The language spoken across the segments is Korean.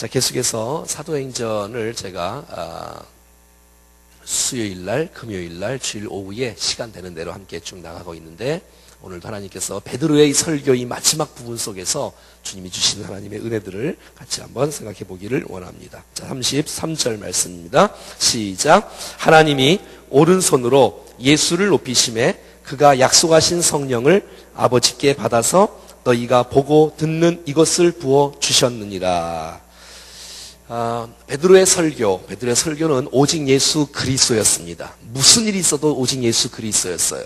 자, 계속해서 사도행전을 제가 수요일날, 금요일날, 주일 오후에 시간 되는 대로 함께 쭉 나가고 있는데, 오늘도 하나님께서 베드로의 설교의 마지막 부분 속에서 주님이 주시는 하나님의 은혜들을 같이 한번 생각해 보기를 원합니다. 자, 33절 말씀입니다. 시작. 하나님이 오른손으로 예수를 높이심에 그가 약속하신 성령을 아버지께 받아서 너희가 보고 듣는 이것을 부어 주셨느니라. 베드로의 설교는 오직 예수 그리스도였습니다. 무슨 일이 있어도 오직 예수 그리스도였어요.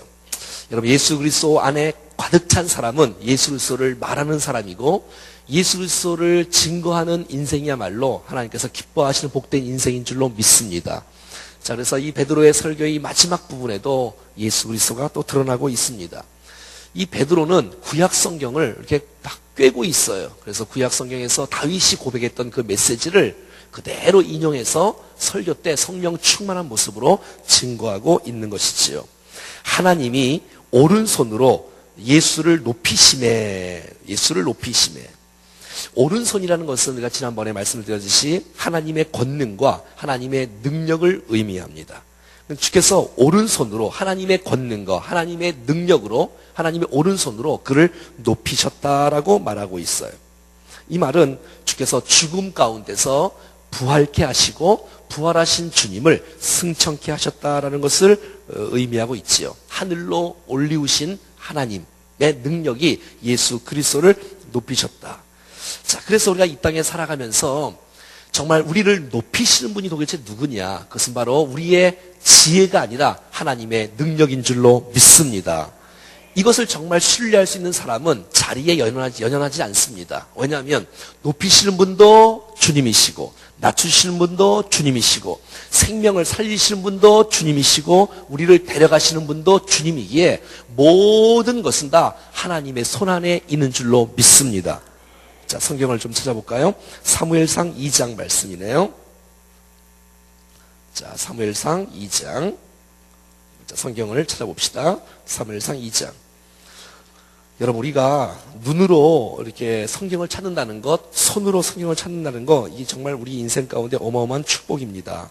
여러분, 예수 그리스도 안에 가득 찬 사람은 예수 그리스도를 말하는 사람이고, 예수 그리스도를 증거하는 인생이야말로 하나님께서 기뻐하시는 복된 인생인 줄로 믿습니다. 자, 그래서 이 베드로의 설교의 마지막 부분에도 예수 그리스도가 또 드러나고 있습니다. 이 베드로는 구약 성경을 이렇게 딱 꿰고 있어요. 그래서 구약 성경에서 다윗이 고백했던 그 메시지를 그대로 인용해서 설교 때 성령 충만한 모습으로 증거하고 있는 것이지요. 하나님이 오른손으로 예수를 높이심에, 오른손이라는 것은 우리가 지난번에 말씀을 드렸듯이 하나님의 권능과 하나님의 능력을 의미합니다. 주께서 오른손으로 하나님의 권능과 하나님의 능력으로 하나님의 오른손으로 그를 높이셨다라고 말하고 있어요. 이 말은 주께서 죽음 가운데서 부활케 하시고 부활하신 주님을 승천케 하셨다라는 것을 의미하고 있지요. 하늘로 올리우신 하나님의 능력이 예수 그리스도를 높이셨다. 자, 그래서 우리가 이 땅에 살아가면서 정말 우리를 높이시는 분이 도대체 누구냐? 그것은 바로 우리의 지혜가 아니라 하나님의 능력인 줄로 믿습니다. 이것을 정말 신뢰할 수 있는 사람은 자리에 연연하지 않습니다. 왜냐하면 높이시는 분도 주님이시고, 낮추시는 분도 주님이시고, 생명을 살리시는 분도 주님이시고, 우리를 데려가시는 분도 주님이기에 모든 것은 다 하나님의 손안에 있는 줄로 믿습니다. 자, 성경을 좀 찾아볼까요? 사무엘상 2장 말씀이네요. 자, 사무엘상 2장. 자, 성경을 찾아봅시다. 사무엘상 2장. 여러분, 우리가 눈으로 이렇게 성경을 찾는다는 것, 손으로 성경을 찾는다는 것, 이게 정말 우리 인생 가운데 어마어마한 축복입니다.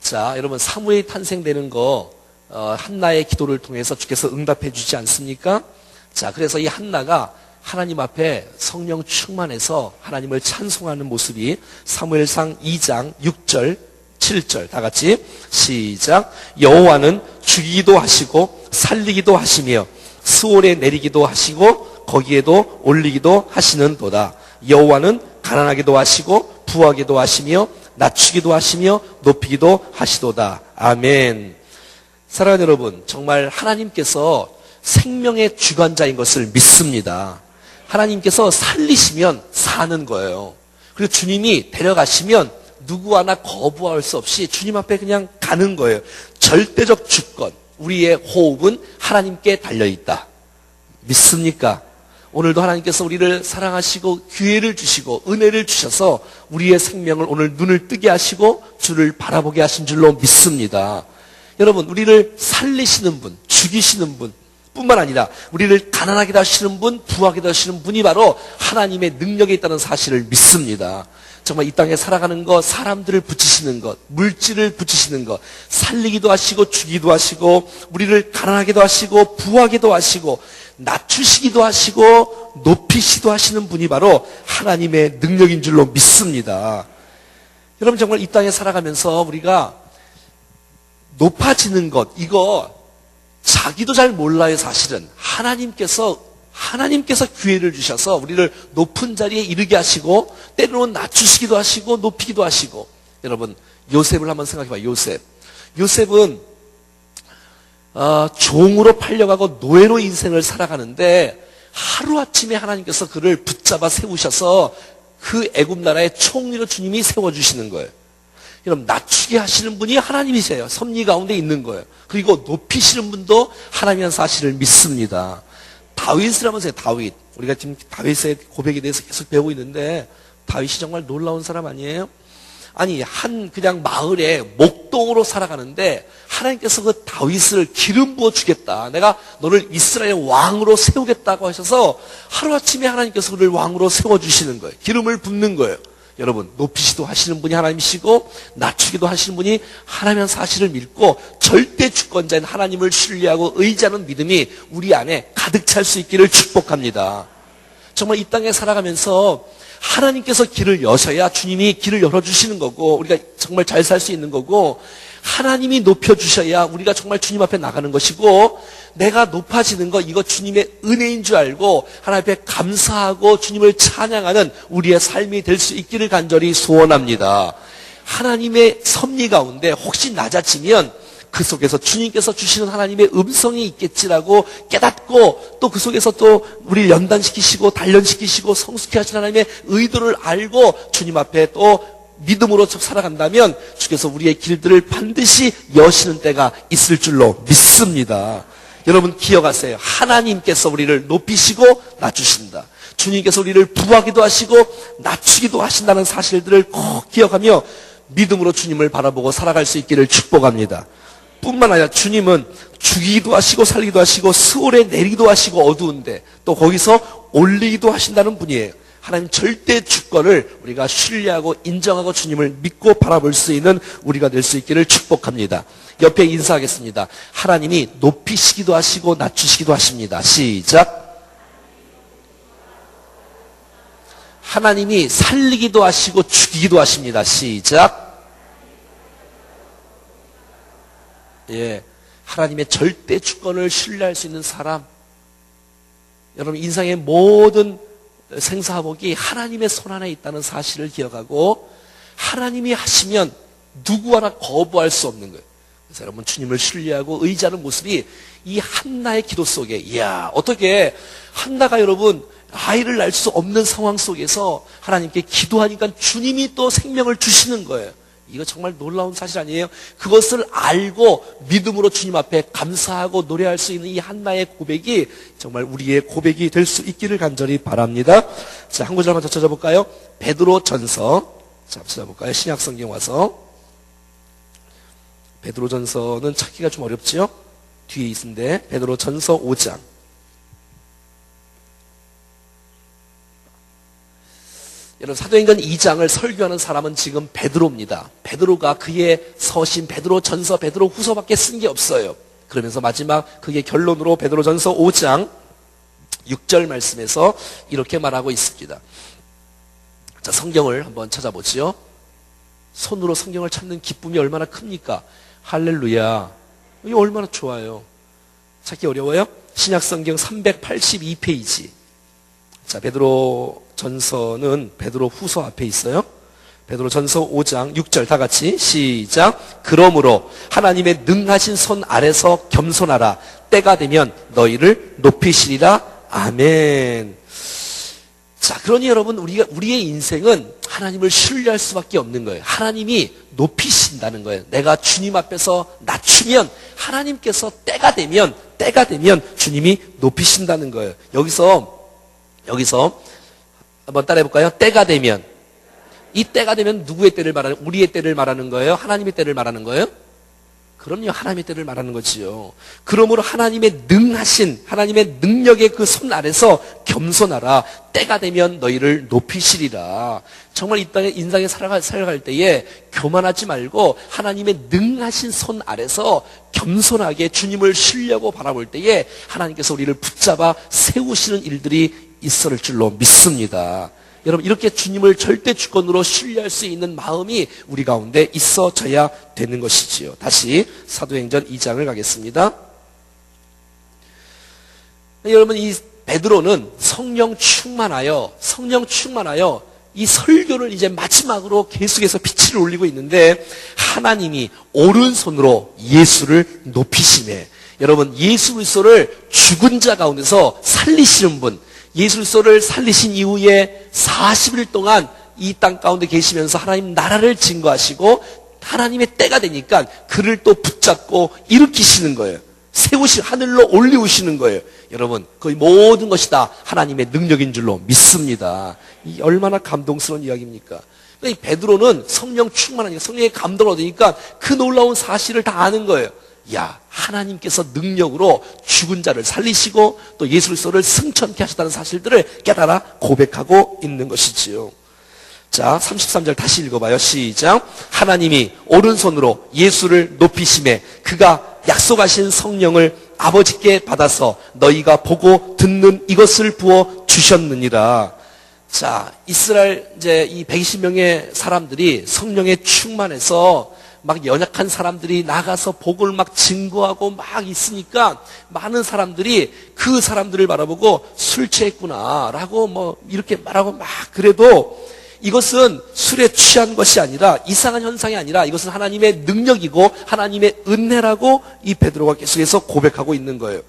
자, 여러분, 사무엘이 탄생되는 거, 한나의 기도를 통해서 주께서 응답해 주지 않습니까? 자, 그래서 이 한나가 하나님 앞에 성령 충만해서 하나님을 찬송하는 모습이 사무엘상 2장 6절, 7절 다 같이 시작. 여호와는 죽이기도 하시고 살리기도 하시며 스올에 내리기도 하시고 거기에도 올리기도 하시는도다. 여호와는 가난하게도 하시고 부하게도 하시며 낮추기도 하시며 높이기도 하시도다. 아멘. 사랑하는 여러분, 정말 하나님께서 생명의 주관자인 것을 믿습니다. 하나님께서 살리시면 사는 거예요. 그리고 주님이 데려가시면 누구 하나 거부할 수 없이 주님 앞에 그냥 가는 거예요. 절대적 주권, 우리의 호흡은 하나님께 달려있다. 믿습니까? 오늘도 하나님께서 우리를 사랑하시고 기회를 주시고 은혜를 주셔서 우리의 생명을 오늘 눈을 뜨게 하시고 주를 바라보게 하신 줄로 믿습니다. 여러분, 우리를 살리시는 분, 죽이시는 분 뿐만 아니라 우리를 가난하게 하시는 분, 부하게 하시는 분이 바로 하나님의 능력에 있다는 사실을 믿습니다. 정말 이 땅에 살아가는 것, 사람들을 붙이시는 것, 물질을 붙이시는 것, 살리기도 하시고 죽이기도 하시고 우리를 가난하게도 하시고 부하게도 하시고 낮추시기도 하시고 높이시기도 하시는 분이 바로 하나님의 능력인 줄로 믿습니다. 여러분, 정말 이 땅에 살아가면서 우리가 높아지는 것, 이거 자기도 잘 몰라요. 사실은 하나님께서 기회를 주셔서 우리를 높은 자리에 이르게 하시고 때로는 낮추시기도 하시고 높이기도 하시고. 여러분, 요셉을 한번 생각해봐요. 요셉은 종으로 팔려가고 노예로 인생을 살아가는데 하루아침에 하나님께서 그를 붙잡아 세우셔서 그 애굽 나라의 총리로 주님이 세워주시는 거예요. 여러분, 낮추게 하시는 분이 하나님이세요. 섭리 가운데 있는 거예요. 그리고 높이시는 분도 하나님이라는 사실을 믿습니다. 다윗을 한번 보세요. 다윗. 우리가 지금 다윗의 고백에 대해서 계속 배우고 있는데 다윗이 정말 놀라운 사람 아니에요? 아니, 그냥 마을에 목동으로 살아가는데 하나님께서 그 다윗을 기름 부어 주겠다. 내가 너를 이스라엘 왕으로 세우겠다고 하셔서 하루아침에 하나님께서 그를 왕으로 세워주시는 거예요. 기름을 붓는 거예요. 여러분, 높이시도 하시는 분이 하나님이시고 낮추기도 하시는 분이 하나님이라는 사실을 믿고 절대 주권자인 하나님을 신뢰하고 의지하는 믿음이 우리 안에 가득 찰 수 있기를 축복합니다. 정말 이 땅에 살아가면서 하나님께서 길을 여셔야 주님이 길을 열어주시는 거고 우리가 정말 잘 살 수 있는 거고, 하나님이 높여주셔야 우리가 정말 주님 앞에 나가는 것이고, 내가 높아지는 거 이거 주님의 은혜인 줄 알고 하나님 앞에 감사하고 주님을 찬양하는 우리의 삶이 될 수 있기를 간절히 소원합니다. 하나님의 섭리 가운데 혹시 낮아지면 그 속에서 주님께서 주시는 하나님의 음성이 있겠지라고 깨닫고, 또 그 속에서 또 우리를 연단시키시고 단련시키시고 성숙케 하시는 하나님의 의도를 알고 주님 앞에 또 믿음으로 살아간다면 주께서 우리의 길들을 반드시 여시는 때가 있을 줄로 믿습니다. 여러분 기억하세요. 하나님께서 우리를 높이시고 낮추신다. 주님께서 우리를 부하기도 하시고 낮추기도 하신다는 사실들을 꼭 기억하며 믿음으로 주님을 바라보고 살아갈 수 있기를 축복합니다. 뿐만 아니라 주님은 죽이기도 하시고 살리기도 하시고 스올에 내리기도 하시고 어두운데 또 거기서 올리기도 하신다는 분이에요. 하나님 절대 주권을 우리가 신뢰하고 인정하고 주님을 믿고 바라볼 수 있는 우리가 될 수 있기를 축복합니다. 옆에 인사하겠습니다. 하나님이 높이시기도 하시고 낮추시기도 하십니다. 시작. 하나님이 살리기도 하시고 죽이기도 하십니다. 시작. 예, 하나님의 절대 주권을 신뢰할 수 있는 사람, 여러분 인생의 모든 생사복이 하나님의 손 안에 있다는 사실을 기억하고 하나님이 하시면 누구 하나 거부할 수 없는 거예요. 그래서 여러분 주님을 신뢰하고 의지하는 모습이 이 한나의 기도 속에, 이야 어떻게 한나가 여러분 아이를 낳을 수 없는 상황 속에서 하나님께 기도하니까 주님이 또 생명을 주시는 거예요. 이거 정말 놀라운 사실 아니에요? 그것을 알고 믿음으로 주님 앞에 감사하고 노래할 수 있는 이 한나의 고백이 정말 우리의 고백이 될 수 있기를 간절히 바랍니다. 자, 한 구절만 더 찾아볼까요? 베드로 전서. 자, 찾아볼까요? 신약 성경 와서. 베드로 전서는 찾기가 좀 어렵지요? 뒤에 있는데 베드로 전서 5장. 여러분 사도행전 2장을 설교하는 사람은 지금 베드로입니다. 베드로가 그의 서신 베드로 전서 베드로 후서밖에 쓴 게 없어요. 그러면서 마지막 그게 결론으로 베드로 전서 5장 6절 말씀에서 이렇게 말하고 있습니다. 자, 성경을 한번 찾아보지요. 손으로 성경을 찾는 기쁨이 얼마나 큽니까? 할렐루야. 이게 얼마나 좋아요. 찾기 어려워요? 신약 성경 382페이지. 자, 베드로 전서는 베드로 후서 앞에 있어요. 베드로 전서 5장 6절 다 같이 시작. 그러므로 하나님의 능하신 손 아래서 겸손하라. 때가 되면 너희를 높이시리라. 아멘. 자, 그러니 여러분 우리의 인생은 하나님을 신뢰할 수밖에 없는 거예요. 하나님이 높이신다는 거예요. 내가 주님 앞에서 낮추면 하나님께서 때가 되면 주님이 높이신다는 거예요. 여기서 한번 따라해볼까요? 때가 되면. 이 때가 되면 누구의 때를 말하는, 우리의 때를 말하는 거예요? 하나님의 때를 말하는 거예요? 그럼요, 하나님의 때를 말하는 거지요. 그러므로 하나님의 능하신, 하나님의 능력의 그 손 아래서 겸손하라. 때가 되면 너희를 높이시리라. 정말 이 땅에 인생에 살아갈 때에 교만하지 말고 하나님의 능하신 손 아래서 겸손하게 주님을 신뢰하고 바라볼 때에 하나님께서 우리를 붙잡아 세우시는 일들이 있을 줄로 믿습니다. 여러분 이렇게 주님을 절대 주권으로 신뢰할 수 있는 마음이 우리 가운데 있어져야 되는 것이지요. 다시 사도행전 2장을 가겠습니다. 여러분 이 베드로는 성령 충만하여 이 설교를 이제 마지막으로 계속해서 빛을 올리고 있는데 하나님이 오른손으로 예수를 높이시네. 여러분 예수 그리스도를 죽은 자 가운데서 살리시는 분, 예수 그리스도를 살리신 이후에 40일 동안 이 땅 가운데 계시면서 하나님 나라를 증거하시고 하나님의 때가 되니까 그를 또 붙잡고 일으키시는 거예요. 하늘로 올리우시는 거예요. 여러분 거의 모든 것이 다 하나님의 능력인 줄로 믿습니다. 이 얼마나 감동스러운 이야기입니까? 이 베드로는 성령 충만하니까 성령의 감동을 얻으니까 그 놀라운 사실을 다 아는 거예요. 야, 하나님께서 능력으로 죽은 자를 살리시고 또 예수 그리스도를 승천케 하셨다는 사실들을 깨달아 고백하고 있는 것이지요. 자, 33절 다시 읽어봐요. 시작. 하나님이 오른손으로 예수를 높이심에 그가 약속하신 성령을 아버지께 받아서 너희가 보고 듣는 이것을 부어 주셨느니라. 자, 이스라엘 이제 이 120명의 사람들이 성령에 충만해서 막 연약한 사람들이 나가서 복을 막 증거하고 막 있으니까 많은 사람들이 그 사람들을 바라보고 술 취했구나 라고 뭐 이렇게 말하고 막 그래도 이것은 술에 취한 것이 아니라 이상한 현상이 아니라 이것은 하나님의 능력이고 하나님의 은혜라고 이 베드로가 계속해서 고백하고 있는 거예요.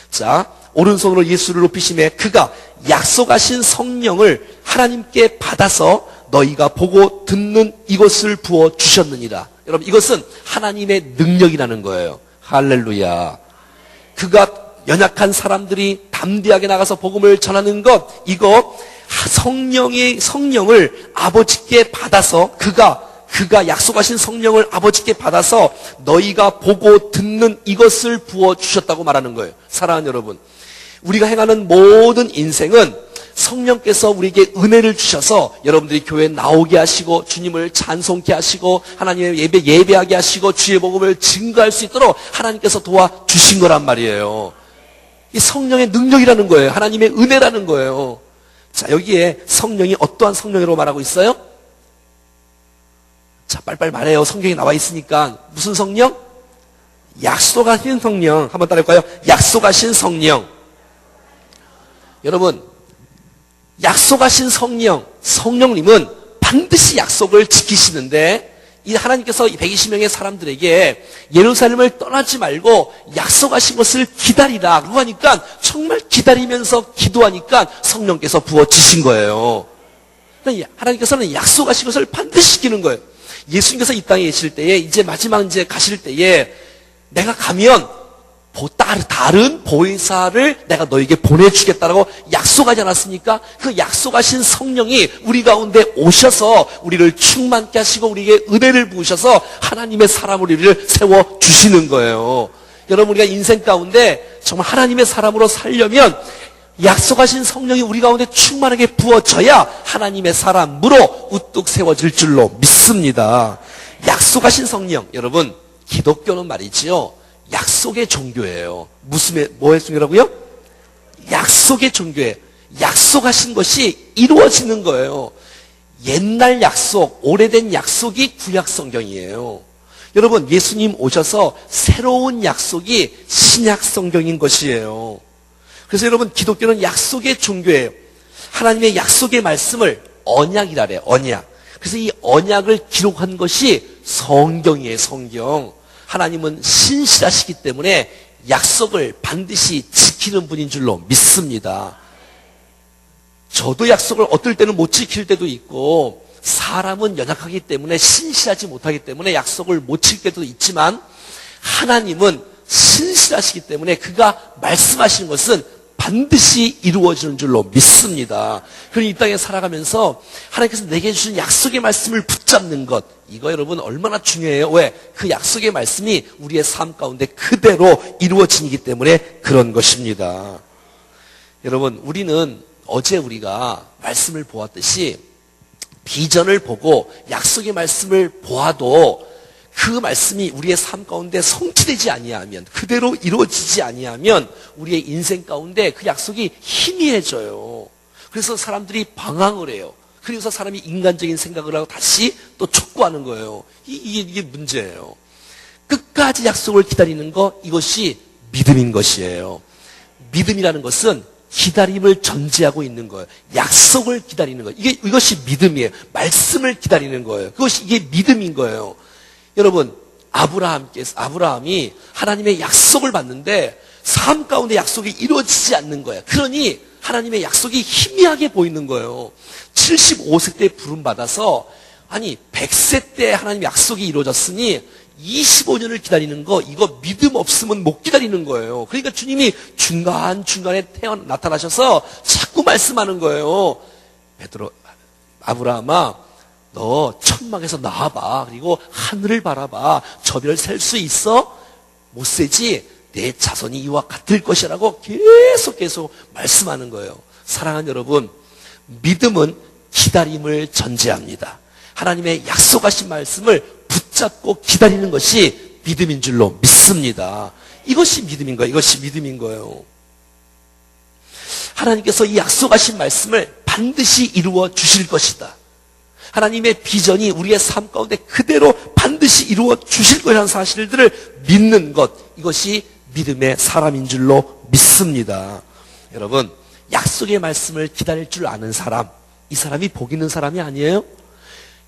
자, 오른손으로 예수를 높이심에 그가 약속하신 성령을 하나님께 받아서 너희가 보고 듣는 이것을 부어 주셨느니라. 여러분, 이것은 하나님의 능력이라는 거예요. 할렐루야. 그가 연약한 사람들이 담대하게 나가서 복음을 전하는 것, 이거 성령을 아버지께 받아서 그가 약속하신 성령을 아버지께 받아서 너희가 보고 듣는 이것을 부어 주셨다고 말하는 거예요. 사랑하는 여러분, 우리가 행하는 모든 인생은 성령께서 우리에게 은혜를 주셔서 여러분들이 교회에 나오게 하시고 주님을 찬송케 하시고 하나님의 예배하게 하시고 주의 복음을 증거할 수 있도록 하나님께서 도와주신 거란 말이에요. 이 성령의 능력이라는 거예요. 하나님의 은혜라는 거예요. 자, 여기에 성령이 어떠한 성령이라고 말하고 있어요? 자, 빨리빨리 말해요. 성경에 나와 있으니까. 무슨 성령? 약속하신 성령. 한번 따라해볼까요? 약속하신 성령. 여러분, 약속하신 성령님은 반드시 약속을 지키시는데 이 하나님께서 이 120명의 사람들에게 예루살렘을 떠나지 말고 약속하신 것을 기다리라 그러고 하니까 정말 기다리면서 기도하니까 성령께서 부어주신 거예요. 하나님께서는 약속하신 것을 반드시 지키는 거예요. 예수님께서 이 땅에 계실 때에 이제 마지막 이제 가실 때에 내가 가면 다른 보혜사를 내가 너에게 보내주겠다라고 약속하지 않았습니까? 그 약속하신 성령이 우리 가운데 오셔서 우리를 충만케 하시고 우리에게 은혜를 부으셔서 하나님의 사람으로 우리를 세워주시는 거예요. 여러분, 우리가 인생 가운데 정말 하나님의 사람으로 살려면 약속하신 성령이 우리 가운데 충만하게 부어져야 하나님의 사람으로 우뚝 세워질 줄로 믿습니다. 약속하신 성령, 여러분, 기독교는 말이지요, 약속의 종교예요. 뭐의 종교라고요? 약속의 종교예요. 약속하신 것이 이루어지는 거예요. 옛날 약속, 오래된 약속이 구약 성경이에요. 여러분, 예수님 오셔서 새로운 약속이 신약 성경인 것이에요. 그래서 여러분, 기독교는 약속의 종교예요. 하나님의 약속의 말씀을 언약이라 그래요. 언약. 그래서 이 언약을 기록한 것이 성경이에요. 성경. 하나님은 신실하시기 때문에 약속을 반드시 지키는 분인 줄로 믿습니다. 저도 약속을 어떨 때는 못 지킬 때도 있고 사람은 연약하기 때문에 신실하지 못하기 때문에 약속을 못 지킬 때도 있지만 하나님은 신실하시기 때문에 그가 말씀하시는 것은 반드시 이루어지는 줄로 믿습니다. 그러니 이 땅에 살아가면서 하나님께서 내게 주신 약속의 말씀을 붙잡는 것, 이거 여러분 얼마나 중요해요. 왜? 그 약속의 말씀이 우리의 삶 가운데 그대로 이루어지기 때문에 그런 것입니다. 여러분, 우리는 어제 우리가 말씀을 보았듯이 비전을 보고 약속의 말씀을 보아도 그 말씀이 우리의 삶 가운데 성취되지 아니하면, 그대로 이루어지지 아니하면 우리의 인생 가운데 그 약속이 희미해져요. 그래서 사람들이 방황을 해요. 그래서 사람이 인간적인 생각을 하고 다시 또 촉구하는 거예요. 이게 문제예요. 끝까지 약속을 기다리는 것, 이것이 믿음인 것이에요. 믿음이라는 것은 기다림을 전제하고 있는 거예요. 약속을 기다리는 거예요. 이것이 믿음이에요. 말씀을 기다리는 거예요. 이게 믿음인 거예요. 여러분, 아브라함이 하나님의 약속을 받는데 삶 가운데 약속이 이루어지지 않는 거예요. 그러니 하나님의 약속이 희미하게 보이는 거예요. 75세 때 부름받아서 100세 때 하나님 약속이 이루어졌으니 25년을 기다리는 거, 이거 믿음 없으면 못 기다리는 거예요. 그러니까 주님이 중간중간에 나타나셔서 자꾸 말씀하는 거예요. 아브라함아, 너 천막에서 나와봐. 그리고 하늘을 바라봐. 저 별 셀 수 있어? 못 세지? 내 자손이 이와 같을 것이라고 계속 말씀하는 거예요. 사랑하는 여러분, 믿음은 기다림을 전제합니다. 하나님의 약속하신 말씀을 붙잡고 기다리는 것이 믿음인 줄로 믿습니다. 이것이 믿음인 거예요. 이것이 믿음인 거예요. 하나님께서 이 약속하신 말씀을 반드시 이루어 주실 것이다. 하나님의 비전이 우리의 삶 가운데 그대로 반드시 이루어 주실 거라는 사실들을 믿는 것, 이것이 믿음의 사람인 줄로 믿습니다. 여러분, 약속의 말씀을 기다릴 줄 아는 사람, 이 사람이 복 있는 사람이 아니에요?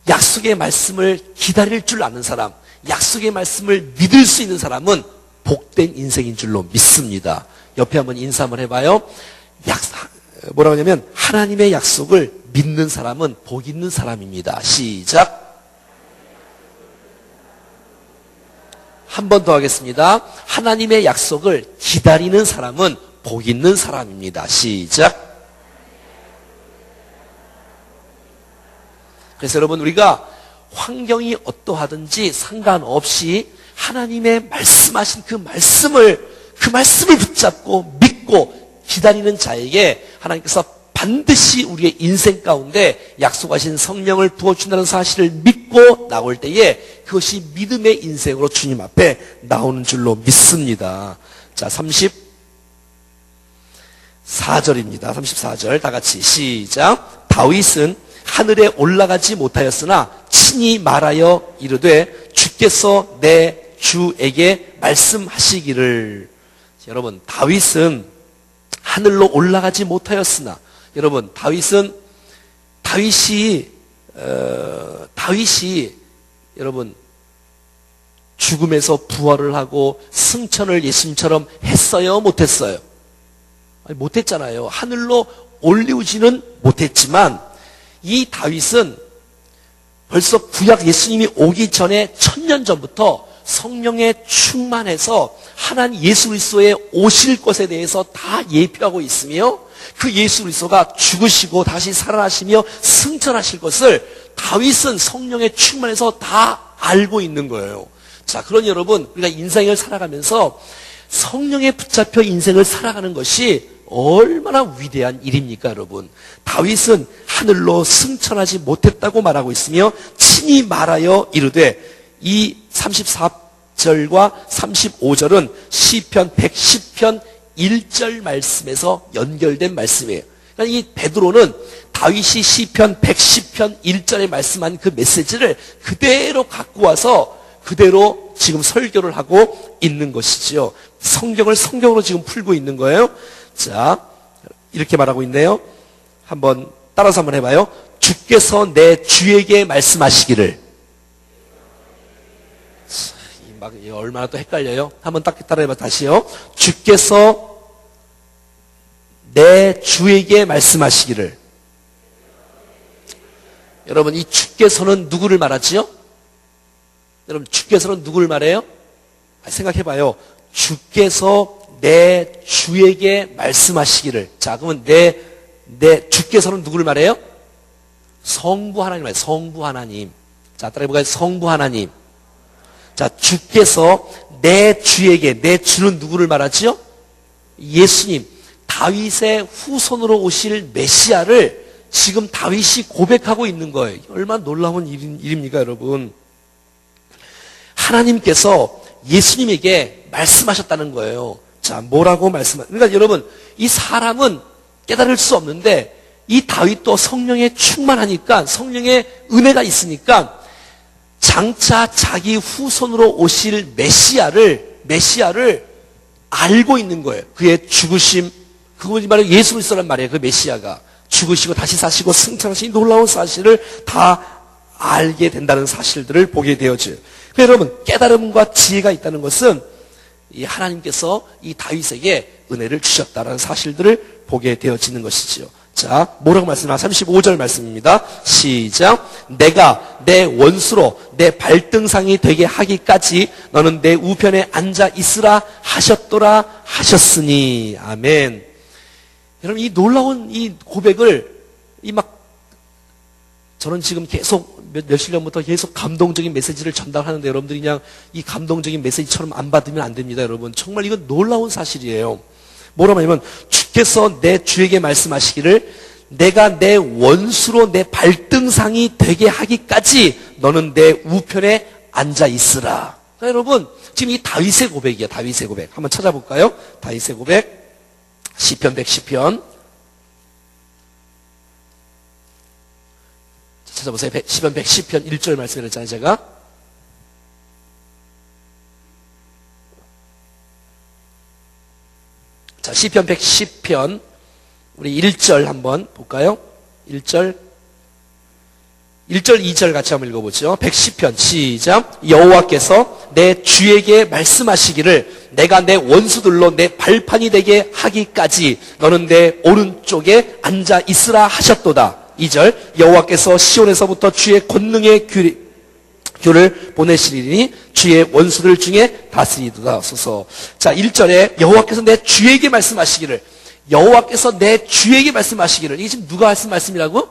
약속의 말씀을 기다릴 줄 아는 사람, 약속의 말씀을 믿을 수 있는 사람은 복된 인생인 줄로 믿습니다. 옆에 한번 인사 한번 해봐요. 뭐라고 하냐면 하나님의 약속을 믿는 사람은 복 있는 사람입니다. 시작. 한 번 더 하겠습니다. 하나님의 약속을 기다리는 사람은 복 있는 사람입니다. 시작. 그래서 여러분, 우리가 환경이 어떠하든지 상관없이 하나님의 말씀하신 그 말씀을 붙잡고 믿고 기다리는 자에게 하나님께서 반드시 우리의 인생 가운데 약속하신 성령을 부어준다는 사실을 믿고 나올 때에 그것이 믿음의 인생으로 주님 앞에 나오는 줄로 믿습니다. 자, 34절입니다. 34절 다 같이 시작. 다윗은 하늘에 올라가지 못하였으나 친히 말하여 이르되 주께서 내 주에게 말씀하시기를. 여러분, 다윗은 하늘로 올라가지 못하였으나, 여러분, 다윗이 여러분 죽음에서 부활을 하고 승천을 예수님처럼 했어요, 못했어요? 아니, 못했잖아요. 하늘로 올리우지는 못했지만 이 다윗은 벌써 구약 예수님이 오기 전에 1000년 전부터 성령에 충만해서 하나님 예수 그리스도의 오실 것에 대해서 다 예표하고 있으며 그 예수 그리스도가 죽으시고 다시 살아나시며 승천하실 것을 다윗은 성령에 충만해서 다 알고 있는 거예요. 자, 그러니 여러분, 우리가 인생을 살아가면서 성령에 붙잡혀 인생을 살아가는 것이 얼마나 위대한 일입니까, 여러분? 다윗은 하늘로 승천하지 못했다고 말하고 있으며 친히 말하여 이르되, 이 34절과 35절은 시편 110편 1절 말씀에서 연결된 말씀이에요. 그러니까 이 베드로는 다윗이 시편 110편 1절에 말씀한 그 메시지를 그대로 갖고 와서 그대로 지금 설교를 하고 있는 것이지요. 성경을 성경으로 지금 풀고 있는 거예요. 자, 이렇게 말하고 있네요. 한번 따라서 한번 해봐요. 주께서 내 주에게 말씀하시기를. 막 얼마나 또 헷갈려요. 한번 딱 따라해봐. 다시요. 주께서 내 주에게 말씀하시기를. 여러분, 이 주께서는 누구를 말하지요? 여러분, 주께서는 누구를 말해요? 생각해봐요. 주께서 내 주에게 말씀하시기를. 자, 그러면 내 주께서는 누구를 말해요? 성부 하나님 말해요. 성부 하나님. 자, 따라해볼까요? 성부 하나님. 자, 주께서 내 주에게, 내 주는 누구를 말하지요? 예수님. 다윗의 후손으로 오실 메시아를 지금 다윗이 고백하고 있는 거예요. 얼마나 놀라운 일입니까, 여러분? 하나님께서 예수님에게 말씀하셨다는 거예요. 자, 뭐라고 그러니까 여러분, 이 사람은 깨달을 수 없는데 이 다윗도 성령에 충만하니까, 성령의 은혜가 있으니까 장차 자기 후손으로 오실 메시아를 알고 있는 거예요. 그의 죽으심, 그것이 바로 예수 그리스도란 말이에요. 그 메시아가 죽으시고 다시 사시고 승천하신 놀라운 사실을 다 알게 된다는 사실들을 보게 되어져요. 여러분, 깨달음과 지혜가 있다는 것은 이 하나님께서 이 다윗에게 은혜를 주셨다는 사실들을 보게 되어지는 것이지요. 자, 뭐라고 말씀하나? 35절 말씀입니다. 시작. 내가 내 원수로 내 발등상이 되게 하기까지 너는 내 우편에 앉아 있으라 하셨더라 하셨으니. 아멘. 여러분, 이 놀라운 이 고백을 저는 지금 계속 몇십 년부터 계속 감동적인 메시지를 전달하는데 여러분들이 그냥 이 감동적인 메시지처럼 안 받으면 안 됩니다, 여러분. 정말 이건 놀라운 사실이에요. 뭐라고 하냐면 주께서 내 주에게 말씀하시기를 내가 내 원수로 내 발등상이 되게 하기까지 너는 내 우편에 앉아 있으라. 그러니까 여러분, 지금 이 다윗의 고백이야. 다윗의 고백. 한번 찾아볼까요? 다윗의 고백. 시편 110편. 찾아보세요. 시편 110편 1절 말씀을 했잖아요, 제가. 자, 시편 110편 우리 1절 한번 볼까요? 1절 2절 같이 한번 읽어보죠. 110편 시작. 여호와께서 내 주에게 말씀하시기를 내가 내 원수들로 내 발판이 되게 하기까지 너는 내 오른쪽에 앉아 있으라 하셨도다. 2절 여호와께서 시온에서부터 주의 권능의 귤을 보내시리니 주의 원수들 중에 다스리도다 소서. 자, 1절에 여호와께서 내 주에게 말씀하시기를, 여호와께서 내 주에게 말씀하시기를. 이게 지금 누가 하신 말씀이라고?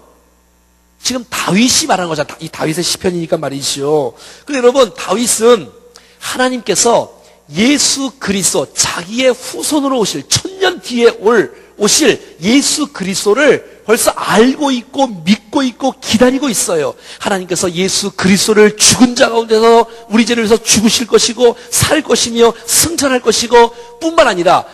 지금 다윗이 말한 거잖아. 이 다윗의 시편이니까 말이죠. 근데 여러분, 다윗은 하나님께서 예수 그리스도, 자기의 후손으로 오실, 천년 뒤에 오실 예수 그리스도를 벌써 알고 있고 믿고 있고 기다리고 있어요. 하나님께서 예수 그리스도를 죽은 자 가운데서 우리 죄를 위해서 죽으실 것이고 살 것이며 승천할 것이고 뿐만 아니라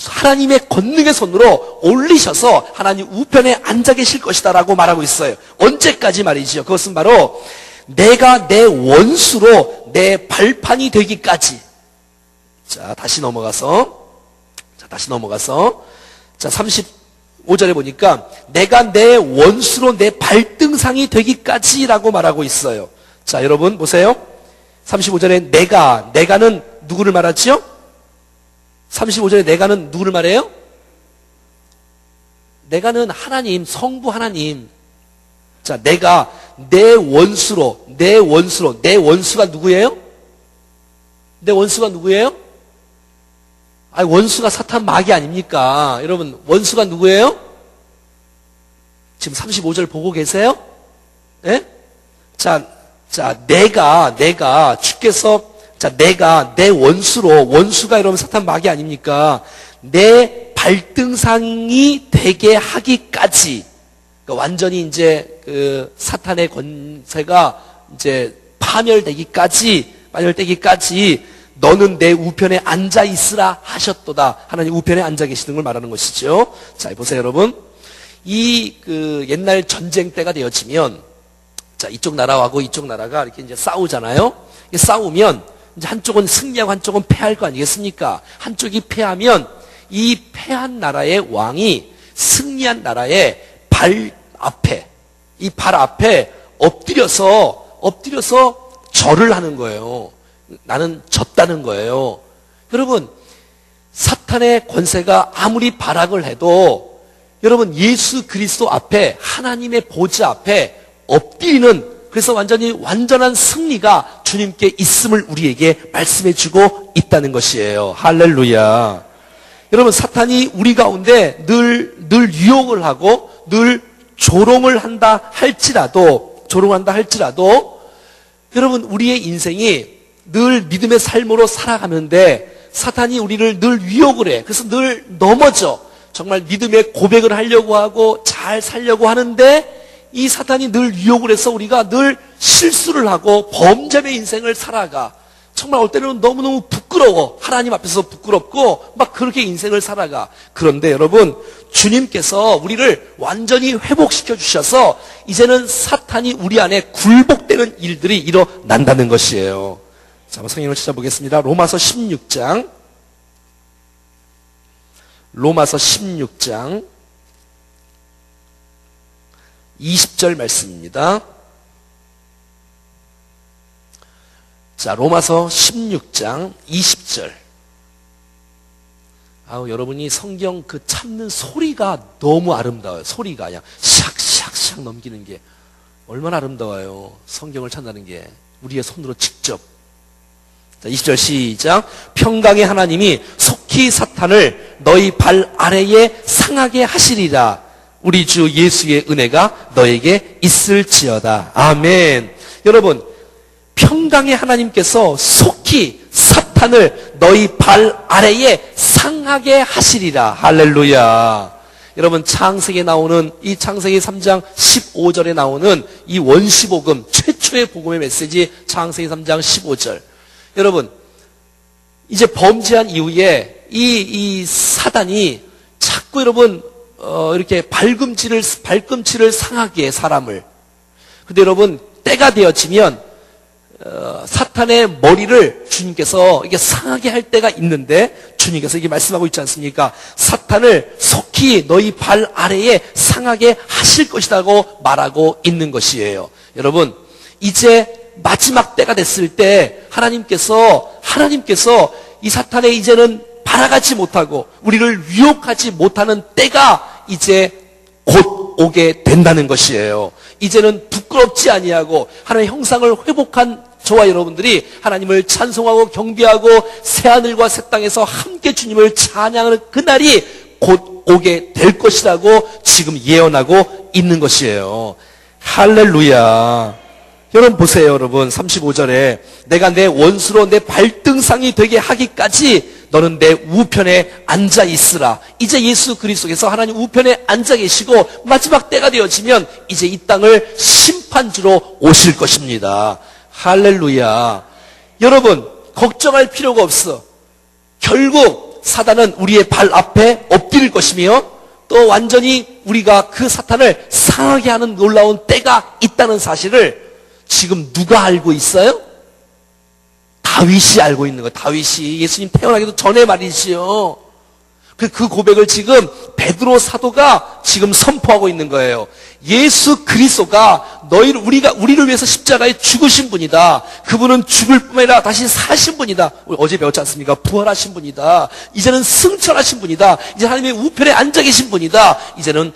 하나님의 권능의 손으로 올리셔서 하나님 우편에 앉아 계실 것이다 라고 말하고 있어요. 언제까지 말이죠? 그것은 바로 내가 내 원수로 내 발판이 되기까지. 자, 다시 넘어가서 자, 35절에 보니까 내가 내 원수로 내 발등상이 되기까지라고 말하고 있어요. 자, 여러분 보세요. 35절에 내가는 누구를 말하지요? 35절에 내가는 누구를 말해요? 내가는 하나님, 성부 하나님. 자, 내가 내 원수로 내 원수가 누구예요? 내 원수가 누구예요? 아니, 원수가 사탄 마귀 아닙니까? 여러분, 원수가 누구예요? 지금 35절 보고 계세요? 예? 자, 내가 주께서, 자, 내가 내 원수가 여러분 사탄 마귀 아닙니까? 내 발등상이 되게 하기까지, 그러니까 완전히 이제 그 사탄의 권세가 이제 파멸되기까지 너는 내 우편에 앉아 있으라 하셨도다. 하나님 우편에 앉아 계시는 걸 말하는 것이죠. 자, 보세요, 여러분. 옛날 전쟁 때가 되어지면, 자, 이쪽 나라하고 이쪽 나라가 이렇게 이제 싸우잖아요. 싸우면, 이제 한쪽은 승리하고 한쪽은 패할 거 아니겠습니까? 한쪽이 패하면, 이 패한 나라의 왕이 승리한 나라의 발 앞에 엎드려서 절을 하는 거예요. 나는 졌다는 거예요. 여러분, 사탄의 권세가 아무리 발악을 해도 여러분 예수 그리스도 앞에, 하나님의 보좌 앞에 엎드리는, 그래서 완전한 승리가 주님께 있음을 우리에게 말씀해 주고 있다는 것이에요. 할렐루야. 여러분, 사탄이 우리 가운데 늘 유혹을 하고 늘 조롱한다 할지라도 여러분, 우리의 인생이 늘 믿음의 삶으로 살아가는데 사탄이 우리를 늘 유혹을 해. 그래서 늘 넘어져. 정말 믿음의 고백을 하려고 하고 잘 살려고 하는데 이 사탄이 늘 유혹을 해서 우리가 늘 실수를 하고 범죄의 인생을 살아가. 정말 올 때는 너무너무 부끄러워. 하나님 앞에서 부끄럽고 막 그렇게 인생을 살아가. 그런데 여러분, 주님께서 우리를 완전히 회복시켜 주셔서 이제는 사탄이 우리 안에 굴복되는 일들이 일어난다는 것이에요. 자, 한번 성경을 찾아보겠습니다. 로마서 16장 20절 말씀입니다. 자, 로마서 16장 20절. 여러분이 성경 그 참는 소리가 너무 아름다워요. 소리가 그냥 샥샥샥 넘기는 게 얼마나 아름다워요. 성경을 찾는다는 게 우리의 손으로 직접. 자, 20절 시작. 평강의 하나님이 속히 사탄을 너희 발 아래에 상하게 하시리라. 우리 주 예수의 은혜가 너에게 있을지어다. 아멘. 여러분, 평강의 하나님께서 속히 사탄을 너희 발 아래에 상하게 하시리라. 할렐루야. 여러분 창세기에 나오는 이 창세기 3장 15절에 나오는 이 원시복음 최초의 복음의 메시지 창세기 3장 15절. 여러분 이제 범죄한 이후에 이 사단이 자꾸 여러분 이렇게 발꿈치를 상하게 해 사람을. 근데 여러분 때가 되어지면 사탄의 머리를 주님께서 이게 상하게 할 때가 있는데 주님께서 이게 말씀하고 있지 않습니까? 사탄을 속히 너희 발 아래에 상하게 하실 것이라고 말하고 있는 것이에요. 여러분 이제 마지막 때가 됐을 때 하나님께서 이 사탄의 이제는 바라가지 못하고 우리를 유혹하지 못하는 때가 이제 곧 오게 된다는 것이에요. 이제는 부끄럽지 아니하고 하나님의 형상을 회복한 저와 여러분들이 하나님을 찬송하고 경배하고 새하늘과 새 땅에서 함께 주님을 찬양하는 그날이 곧 오게 될 것이라고 지금 예언하고 있는 것이에요. 할렐루야. 여러분 보세요. 여러분 35절에 내가 내 원수로 내 발등상이 되게 하기까지 너는 내 우편에 앉아 있으라. 이제 예수 그리스도께서 하나님 우편에 앉아 계시고 마지막 때가 되어지면 이제 이 땅을 심판주로 오실 것입니다. 할렐루야. 여러분 걱정할 필요가 없어. 결국 사단은 우리의 발 앞에 엎드릴 것이며 또 완전히 우리가 그 사탄을 상하게 하는 놀라운 때가 있다는 사실을 지금 누가 알고 있어요? 다윗이 알고 있는 거예요. 다윗이 예수님 태어나기도 전에 말이지요. 그 고백을 지금 베드로 사도가 지금 선포하고 있는 거예요. 예수 그리스도가 우리를 위해서 십자가에 죽으신 분이다. 그분은 죽을 뿐만 아니라 다시 사신 분이다. 우리 어제 배웠지 않습니까? 부활하신 분이다. 이제는 승천하신 분이다. 이제 하나님의 우편에 앉아 계신 분이다. 이제는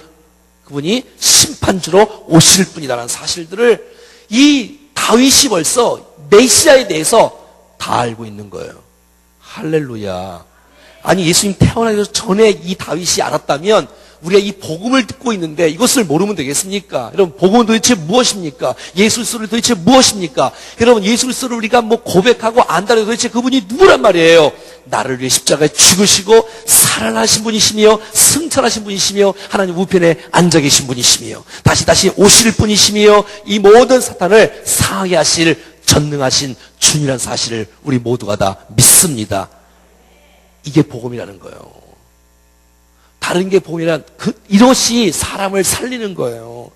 그분이 심판주로 오실 분이다라는 사실들을 이 다윗이 벌써 메시아에 대해서 다 알고 있는 거예요. 할렐루야. 아니 예수님 태어나기 전에 이 다윗이 알았다면 우리가 이 복음을 듣고 있는데 이것을 모르면 되겠습니까? 여러분 복음은 도대체 무엇입니까? 예수 그리스도를 도대체 무엇입니까? 여러분 예수 그리스도를 우리가 고백하고 안다는 도대체 그분이 누구란 말이에요? 나를 위해 십자가에 죽으시고 살아나신 분이시며 승천하신 분이시며 하나님 우편에 앉아 계신 분이시며 다시 오실 분이시며 이 모든 사탄을 상하게 하실 전능하신 주님이라는 사실을 우리 모두가 다 믿습니다. 이게 복음이라는 거예요. 다른 게 복음이란 이것이 사람을 살리는 거예요.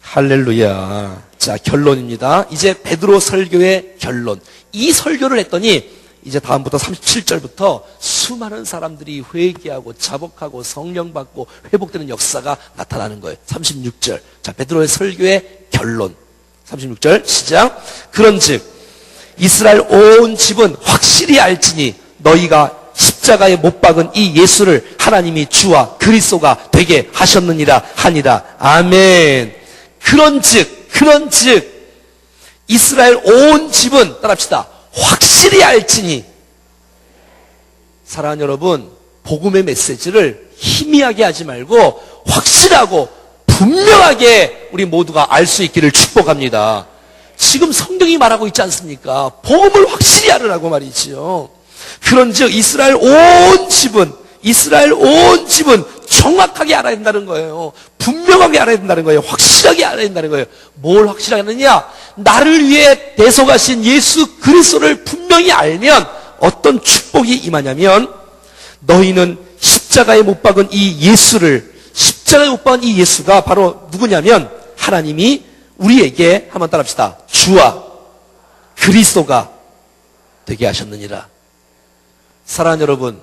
할렐루야. 자, 결론입니다. 이제 베드로 설교의 결론. 이 설교를 했더니 이제 다음부터 37절부터 수많은 사람들이 회개하고 자복하고 성령 받고 회복되는 역사가 나타나는 거예요. 36절. 자, 베드로의 설교의 결론. 36절 시작. 그런즉 이스라엘 온 집은 확실히 알지니 너희가 십자가에 못 박은 이 예수를 하나님이 주와 그리스도가 되게 하셨느니라 하니라. 아멘. 그런즉 이스라엘 온 집은 따라합시다. 확실히 알지니. 사랑하는 여러분, 복음의 메시지를 희미하게 하지 말고 확실하고 분명하게 우리 모두가 알 수 있기를 축복합니다. 지금 성경이 말하고 있지 않습니까? 복음을 확실히 알으라고 말이지요. 그런즉 이스라엘 온 집은 정확하게 알아야 된다는 거예요. 분명하게 알아야 된다는 거예요. 확실하게 알아야 된다는 거예요. 뭘 확실하게 하느냐? 나를 위해 대속하신 예수 그리스도를 분명히 알면 어떤 축복이 임하냐면 너희는 십자가에 못 박은 이 십자가에 못 박은 이 예수가 바로 누구냐면 하나님이 우리에게 한번 따라합시다. 주와 그리스도가 되게 하셨느니라. 사랑하는 여러분,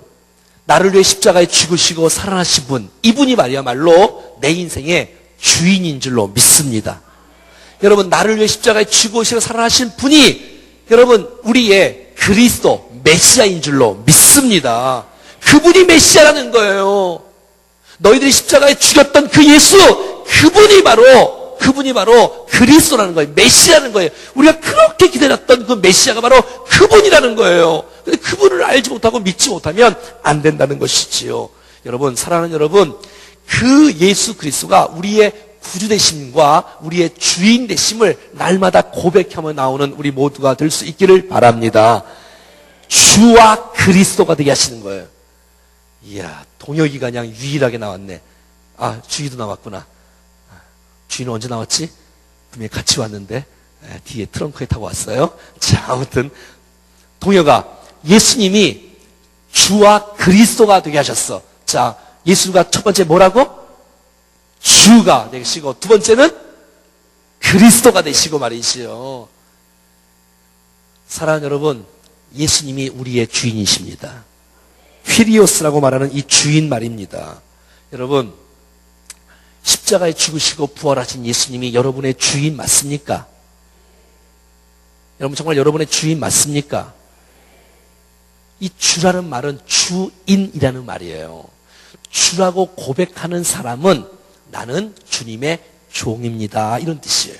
나를 위해 십자가에 죽으시고 살아나신 분, 이분이 말이야말로 내 인생의 주인인 줄로 믿습니다. 여러분, 나를 위해 십자가에 죽으시고 살아나신 분이 여러분 우리의 그리스도 메시아인 줄로 믿습니다. 그분이 메시아라는 거예요. 너희들이 십자가에 죽였던 그 예수, 그분이 바로 그리스도라는 거예요. 메시아라는 거예요. 우리가 그렇게 기다렸던 그 메시아가 바로 그분이라는 거예요. 근데 그분을 알지 못하고 믿지 못하면 안 된다는 것이지요. 여러분, 사랑하는 여러분, 그 예수 그리스도가 우리의 구주 되심과 우리의 주인 되심을 날마다 고백하며 나오는 우리 모두가 될 수 있기를 바랍니다. 주와 그리스도가 되게 하시는 거예요. 이야, 동역이가 그냥 유일하게 나왔네. 주희도 나왔구나. 주희는 언제 나왔지? 분명히 같이 왔는데 뒤에 트렁크에 타고 왔어요. 자, 아무튼 동혁아, 예수님이 주와 그리스도가 되게 하셨어. 자, 예수가 첫 번째 뭐라고? 주가 되시고, 두 번째는 그리스도가 되시고 말이지요. 사랑하는 여러분, 예수님이 우리의 주인이십니다. 휘리오스라고 말하는 이 주인 말입니다. 여러분, 십자가에 죽으시고 부활하신 예수님이 여러분의 주인 맞습니까? 여러분 정말 여러분의 주인 맞습니까? 이 주라는 말은 주인이라는 말이에요. 주라고 고백하는 사람은 나는 주님의 종입니다. 이런 뜻이에요.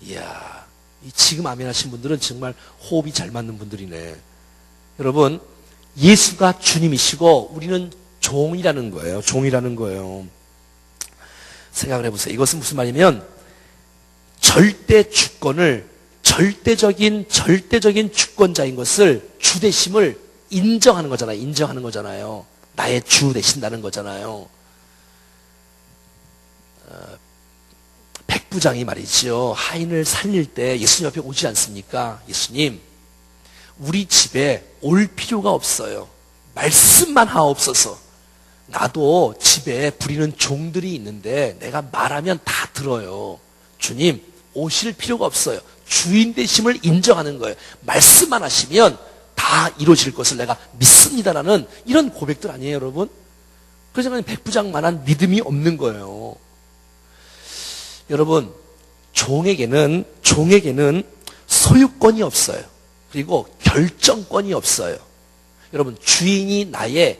이야, 지금 아멘 하신 분들은 정말 호흡이 잘 맞는 분들이네. 여러분, 예수가 주님이시고 우리는 종이라는 거예요. 종이라는 거예요. 생각을 해보세요. 이것은 무슨 말이냐면 절대 주권을 절대적인 주권자인 것을 주되심을 인정하는 거잖아요. 인정하는 거잖아요. 나의 주 되신다는 거잖아요. 백부장이 말이죠. 하인을 살릴 때 예수님 앞에 오지 않습니까? 예수님, 우리 집에 올 필요가 없어요. 말씀만 하옵소서. 나도 집에 부리는 종들이 있는데 내가 말하면 다 들어요. 주님, 오실 필요가 없어요. 주인 되심을 인정하는 거예요. 말씀만 하시면 다 이루어질 것을 내가 믿습니다라는 이런 고백들 아니에요, 여러분? 그래서 백부장만한 믿음이 없는 거예요. 여러분, 종에게는 소유권이 없어요. 그리고 결정권이 없어요. 여러분, 주인이 나의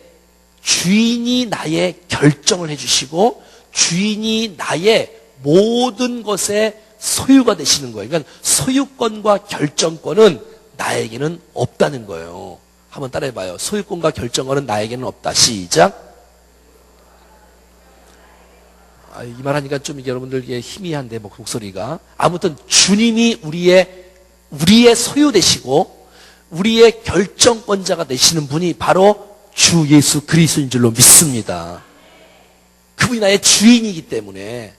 결정을 해주시고 주인이 나의 모든 것의 소유가 되시는 거예요. 그러니까 소유권과 결정권은 나에게는 없다는 거예요. 한번 따라해봐요. 소유권과 결정권은 나에게는 없다. 시작. 이 말하니까 좀 이게 여러분들에게 희미한데 목소리가. 아무튼 주님이 우리의 소유 되시고 우리의 결정권자가 되시는 분이 바로 주 예수 그리스도인 줄로 믿습니다. 그분이 나의 주인이기 때문에.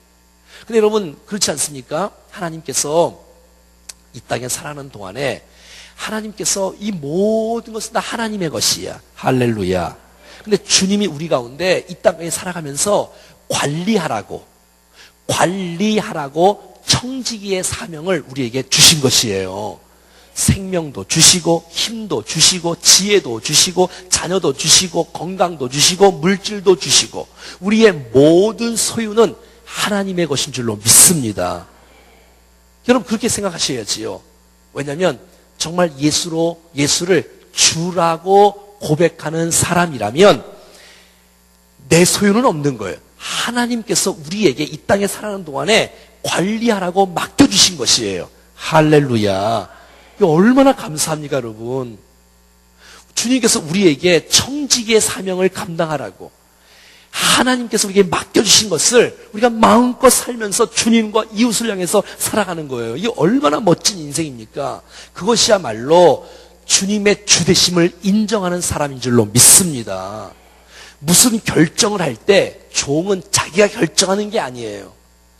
근데 여러분 그렇지 않습니까? 하나님께서 이 땅에 살아가는 동안에 하나님께서 이 모든 것은 다 하나님의 것이야. 할렐루야. 근데 주님이 우리 가운데 이 땅에 살아가면서 관리하라고 청지기의 사명을 우리에게 주신 것이에요. 생명도 주시고 힘도 주시고 지혜도 주시고 자녀도 주시고 건강도 주시고 물질도 주시고 우리의 모든 소유는 하나님의 것인 줄로 믿습니다. 여러분 그렇게 생각하셔야지요. 왜냐하면 정말 예수를 주라고 고백하는 사람이라면 내 소유는 없는 거예요. 하나님께서 우리에게 이 땅에 살아가는 동안에 관리하라고 맡겨주신 것이에요. 할렐루야. 이거 얼마나 감사합니까, 여러분. 주님께서 우리에게 청지기의 사명을 감당하라고 하나님께서 우리에게 맡겨주신 것을 우리가 마음껏 살면서 주님과 이웃을 향해서 살아가는 거예요. 이게 얼마나 멋진 인생입니까? 그것이야말로 주님의 주되심을 인정하는 사람인 줄로 믿습니다. 무슨 결정을 할 때 종은 자기가 결정하는 게 아니에요.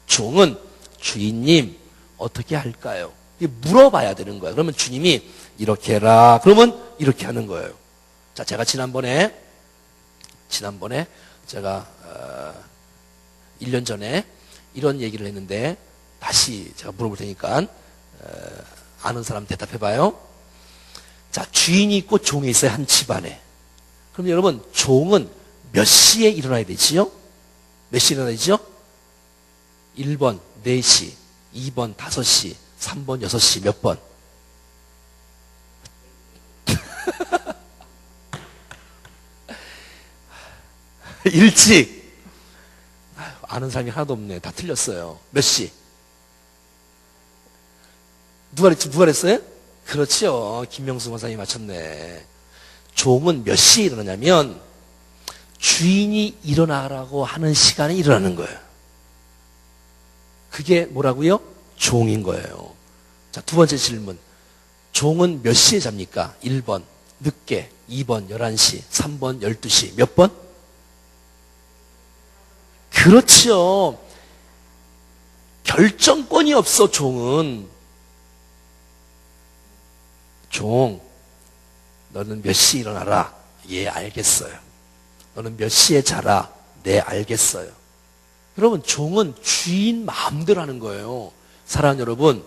종은 주인님 어떻게 할까요? 물어봐야 되는 거예요. 그러면 주님이 이렇게 해라. 그러면 이렇게 하는 거예요. 자, 제가 지난번에 제가 1년 전에 이런 얘기를 했는데 다시 제가 물어볼 테니까 아는 사람 대답해봐요. 자, 주인이 있고 종이 있어요. 한 집안에. 그럼 여러분 종은 몇 시에 일어나야 되지요? 몇 시에 일어나야 되죠? 1번 4시, 2번 5시, 3번 6시 몇 번? 일찍. 아는 사람이 하나도 없네. 다 틀렸어요. 몇 시? 누가 그랬어요? 그렇죠. 김명수 권사님이 맞췄네. 종은 몇 시에 일어나냐면 주인이 일어나라고 하는 시간에 일어나는 거예요. 그게 뭐라고요? 종인 거예요. 자, 두 번째 질문. 종은 몇 시에 잡니까? 1번 늦게, 2번 11시, 3번 12시 몇 번? 그렇지요. 결정권이 없어, 종은. 종, 너는 몇 시에 일어나라. 예, 알겠어요. 너는 몇 시에 자라. 네, 알겠어요. 여러분, 종은 주인 마음대로 하는 거예요. 사랑하는 여러분,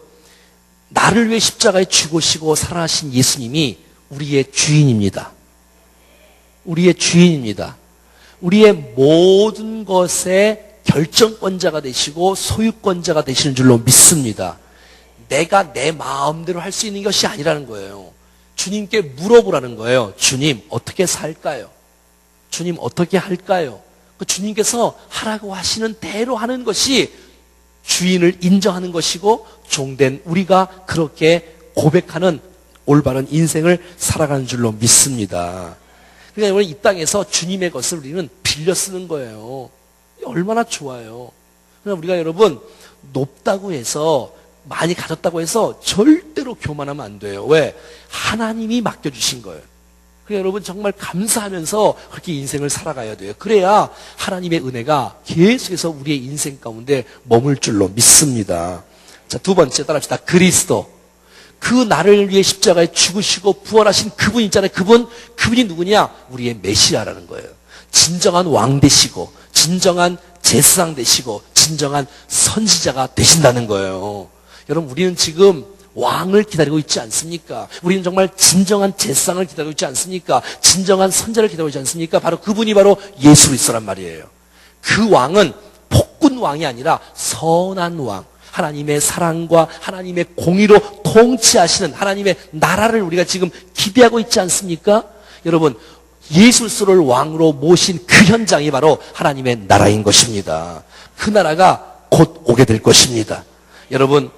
나를 위해 십자가에 죽으시고 살아나신 예수님이 우리의 주인입니다. 우리의 주인입니다. 우리의 모든 것의 결정권자가 되시고 소유권자가 되시는 줄로 믿습니다. 내가 내 마음대로 할 수 있는 것이 아니라는 거예요. 주님께 물어보라는 거예요. 주님, 어떻게 살까요? 주님, 어떻게 할까요? 주님께서 하라고 하시는 대로 하는 것이 주인을 인정하는 것이고 종된 우리가 그렇게 고백하는 올바른 인생을 살아가는 줄로 믿습니다. 그러니까 여러분, 이 땅에서 주님의 것을 우리는 빌려 쓰는 거예요. 얼마나 좋아요. 그러나 우리가 여러분, 높다고 해서 많이 가졌다고 해서 절대로 교만하면 안 돼요. 왜? 하나님이 맡겨주신 거예요. 그러니까 여러분, 정말 감사하면서 그렇게 인생을 살아가야 돼요. 그래야 하나님의 은혜가 계속해서 우리의 인생 가운데 머물 줄로 믿습니다. 자, 두 번째 따라합시다. 그리스도. 그 나를 위해 십자가에 죽으시고 부활하신 그분 있잖아요. 그분이 누구냐? 우리의 메시아라는 거예요. 진정한 왕 되시고 진정한 제사장 되시고 진정한 선지자가 되신다는 거예요. 여러분, 우리는 지금 왕을 기다리고 있지 않습니까? 우리는 정말 진정한 제사장을 기다리고 있지 않습니까? 진정한 선자를 기다리고 있지 않습니까? 바로 그분이 바로 예수 그리스도란 말이에요. 그 왕은 폭군 왕이 아니라 선한 왕, 하나님의 사랑과 하나님의 공의로 통치하시는 하나님의 나라를 우리가 지금 기대하고 있지 않습니까? 여러분, 예수 그리스도를 왕으로 모신 그 현장이 바로 하나님의 나라인 것입니다. 그 나라가 곧 오게 될 것입니다. 여러분,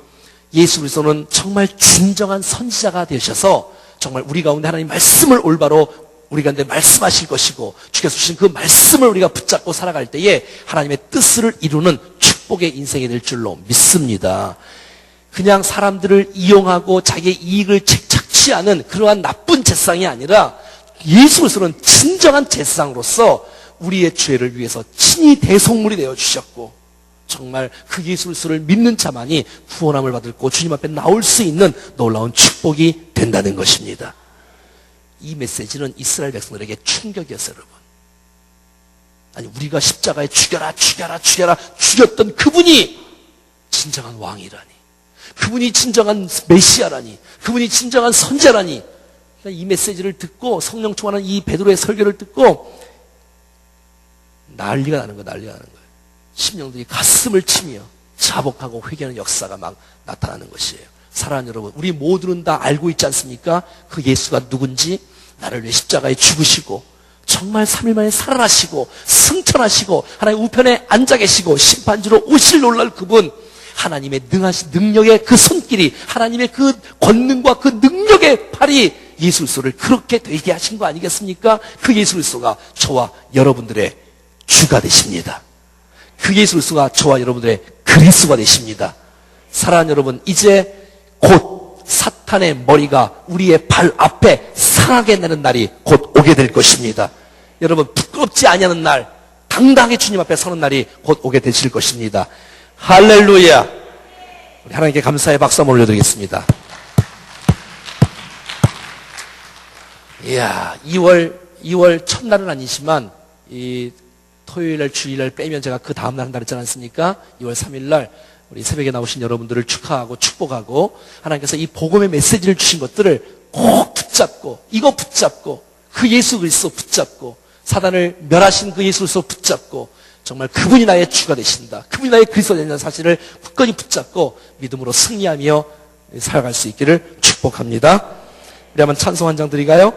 예수 그리스도는 정말 진정한 선지자가 되셔서 정말 우리 가운데 하나님 말씀을 올바로 우리 가운데 말씀하실 것이고 주께서 주신 그 말씀을 우리가 붙잡고 살아갈 때에 하나님의 뜻을 이루는 축복의 인생이 될 줄로 믿습니다. 그냥 사람들을 이용하고 자기의 이익을 착취하는 그러한 나쁜 제사장이 아니라 예수 그리스도는 진정한 제사장으로서 우리의 죄를 위해서 친히 대속물이 되어 주셨고 정말 그 예수 그리스도를 믿는 자만이 구원함을 받을 고 주님 앞에 나올 수 있는 놀라운 축복이 된다는 것입니다. 이 메시지는 이스라엘 백성들에게 충격이었어요, 여러분. 아니, 우리가 십자가에 죽여라 죽였던 그분이 진정한 왕이라니, 그분이 진정한 메시아라니, 그분이 진정한 선자라니. 그러니까 이 메시지를 듣고 성령 충만한 이 베드로의 설교를 듣고 난리가 나는 거예요. 심령들이 가슴을 치며 자복하고 회개하는 역사가 막 나타나는 것이에요. 사랑하는 여러분, 우리 모두는 다 알고 있지 않습니까? 그 예수가 누군지, 나를 위해 십자가에 죽으시고 정말 3일 만에 살아나시고 승천하시고 하나님의 우편에 앉아 계시고 심판주로 오실 놀랄 그분, 하나님의 능하신 능력의 그 손길이, 하나님의 그 권능과 그 능력의 팔이 예수 그리스도를 그렇게 되게 하신 거 아니겠습니까? 그 예수 그리스도가 저와 여러분들의 주가 되십니다. 그 예수 그리스도가 저와 여러분들의 그리스도가 되십니다. 사랑하는 여러분, 이제 곧 사탄의 머리가 우리의 발 앞에 상하게 되는 날이 곧 오게 될 것입니다. 여러분, 부끄럽지 아니하는 날, 당당하게 주님 앞에 서는 날이 곧 오게 되실 것입니다. 할렐루야. 우리 하나님께 감사의 박수 한번 올려드리겠습니다. 이야, 2월 첫날은 아니지만 이 토요일날 주일날 빼면 제가 그 다음날 한다 그랬지 않습니까? 2월 3일날 우리 새벽에 나오신 여러분들을 축하하고 축복하고 하나님께서 이 복음의 메시지를 주신 것들을 꼭 붙잡고, 이거 붙잡고, 그 예수 그리스도 붙잡고, 사단을 멸하신 그 예수 그리스도 붙잡고, 정말 그분이 나의 주가 되신다, 그분이 나의 그리스도 되는 사실을 굳건히 붙잡고 믿음으로 승리하며 살아갈 수 있기를 축복합니다. 우리 한번 찬송 한 장 드리가요?